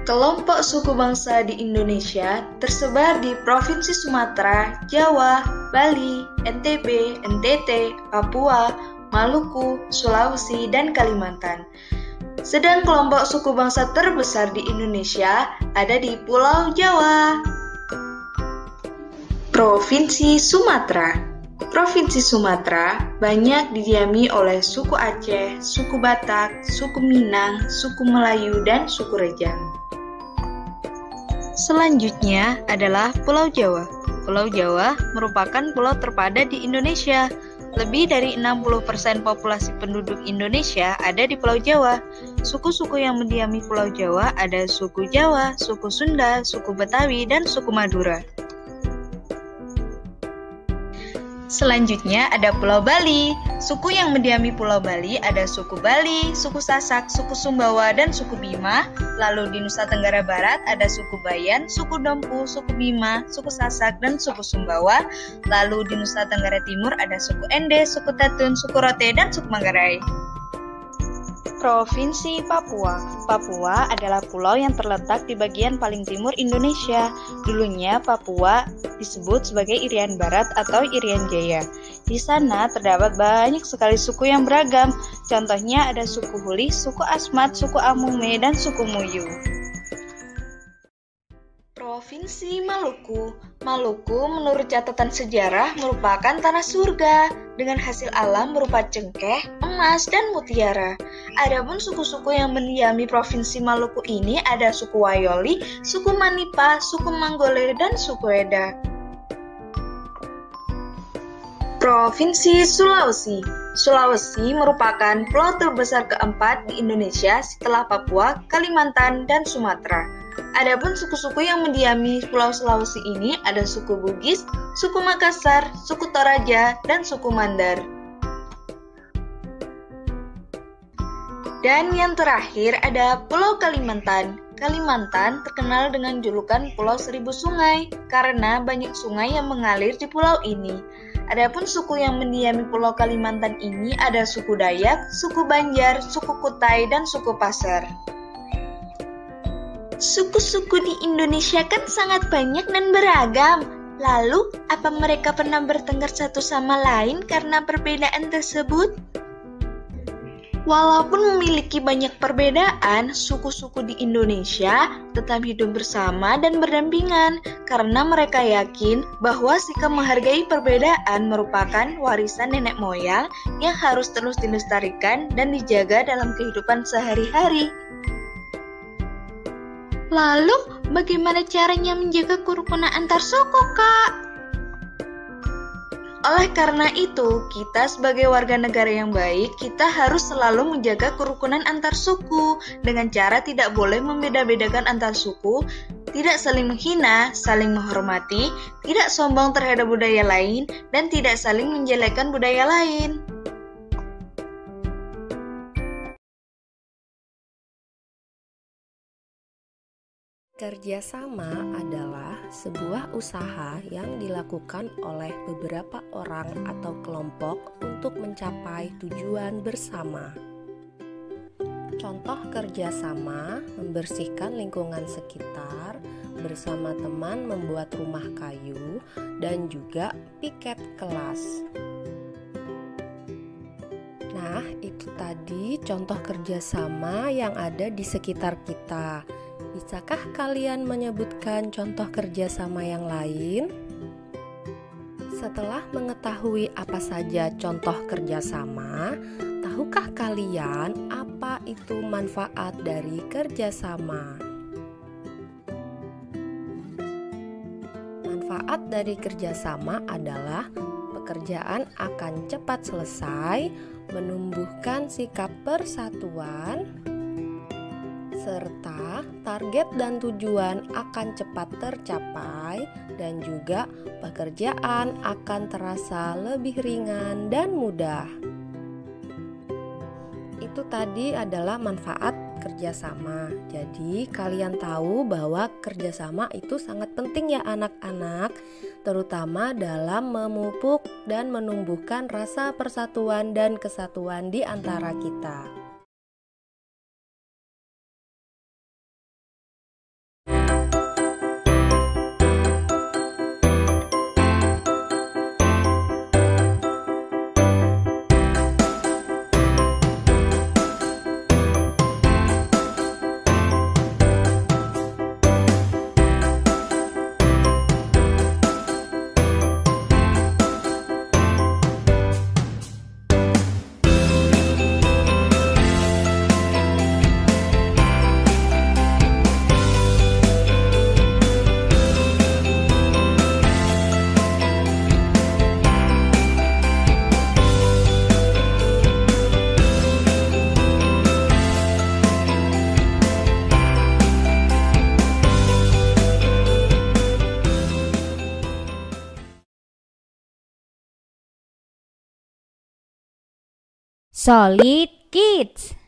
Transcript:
Kelompok suku bangsa di Indonesia tersebar di Provinsi Sumatera, Jawa, Bali, NTB, NTT, Papua, Maluku, Sulawesi, dan Kalimantan. Sedang kelompok suku bangsa terbesar di Indonesia ada di Pulau Jawa. Provinsi Sumatera. Provinsi Sumatera banyak didiami oleh suku Aceh, suku Batak, suku Minang, suku Melayu, dan suku Rejang. Selanjutnya adalah Pulau Jawa. Pulau Jawa merupakan pulau terpadat di Indonesia. Lebih dari 60% populasi penduduk Indonesia ada di Pulau Jawa. Suku-suku yang mendiami Pulau Jawa ada suku Jawa, suku Sunda, suku Betawi, dan suku Madura. Selanjutnya ada Pulau Bali. Suku yang mendiami Pulau Bali ada suku Bali, suku Sasak, suku Sumbawa, dan suku Bima. Lalu di Nusa Tenggara Barat ada suku Bayan, suku Dompu, suku Bima, suku Sasak, dan suku Sumbawa. Lalu di Nusa Tenggara Timur ada suku Ende, suku Tatun, suku Rote, dan suku Manggarai. Provinsi Papua. Papua adalah pulau yang terletak di bagian paling timur Indonesia. Dulunya Papua disebut sebagai Irian Barat atau Irian Jaya. Di sana terdapat banyak sekali suku yang beragam. Contohnya ada suku Huli, suku Asmat, suku Amume, dan suku Muyu. Provinsi Maluku. Maluku menurut catatan sejarah merupakan tanah surga dengan hasil alam berupa cengkeh, emas, dan mutiara. Adapun suku-suku yang mendiami Provinsi Maluku ini ada suku Wayoli, suku Manipa, suku Manggole, dan suku Eda. Provinsi Sulawesi. Sulawesi merupakan pulau terbesar keempat di Indonesia setelah Papua, Kalimantan, dan Sumatera. Adapun suku-suku yang mendiami Pulau Sulawesi ini ada suku Bugis, suku Makassar, suku Toraja, dan suku Mandar. Dan yang terakhir ada Pulau Kalimantan. Kalimantan terkenal dengan julukan Pulau Seribu Sungai karena banyak sungai yang mengalir di pulau ini. Adapun suku yang mendiami Pulau Kalimantan ini ada suku Dayak, suku Banjar, suku Kutai, dan suku Pasar. Suku-suku di Indonesia kan sangat banyak dan beragam. Lalu, apa mereka pernah bertengkar satu sama lain karena perbedaan tersebut? Walaupun memiliki banyak perbedaan, suku-suku di Indonesia tetap hidup bersama dan berdampingan karena mereka yakin bahwa sikap menghargai perbedaan merupakan warisan nenek moyang yang harus terus dilestarikan dan dijaga dalam kehidupan sehari-hari. Lalu, bagaimana caranya menjaga kerukunan antar suku, Kak? Oleh karena itu, kita sebagai warga negara yang baik, kita harus selalu menjaga kerukunan antar suku dengan cara tidak boleh membeda-bedakan antar suku, tidak saling menghina, saling menghormati, tidak sombong terhadap budaya lain, dan tidak saling menjelekkan budaya lain. Kerjasama adalah sebuah usaha yang dilakukan oleh beberapa orang atau kelompok untuk mencapai tujuan bersama. Contoh kerjasama membersihkan lingkungan sekitar, bersama teman membuat rumah kayu, dan juga piket kelas. Nah, itu tadi contoh kerjasama yang ada di sekitar kita. Bisakah kalian menyebutkan contoh kerjasama yang lain? Setelah mengetahui apa saja contoh kerjasama, tahukah kalian apa itu manfaat dari kerjasama? Manfaat dari kerjasama adalah pekerjaan akan cepat selesai, menumbuhkan sikap persatuan, serta target dan tujuan akan cepat tercapai, dan juga pekerjaan akan terasa lebih ringan dan mudah. Itu tadi adalah manfaat kerjasama. Jadi kalian tahu bahwa kerjasama itu sangat penting ya anak-anak, terutama dalam memupuk dan menumbuhkan rasa persatuan dan kesatuan di antara kita. Solid Kids.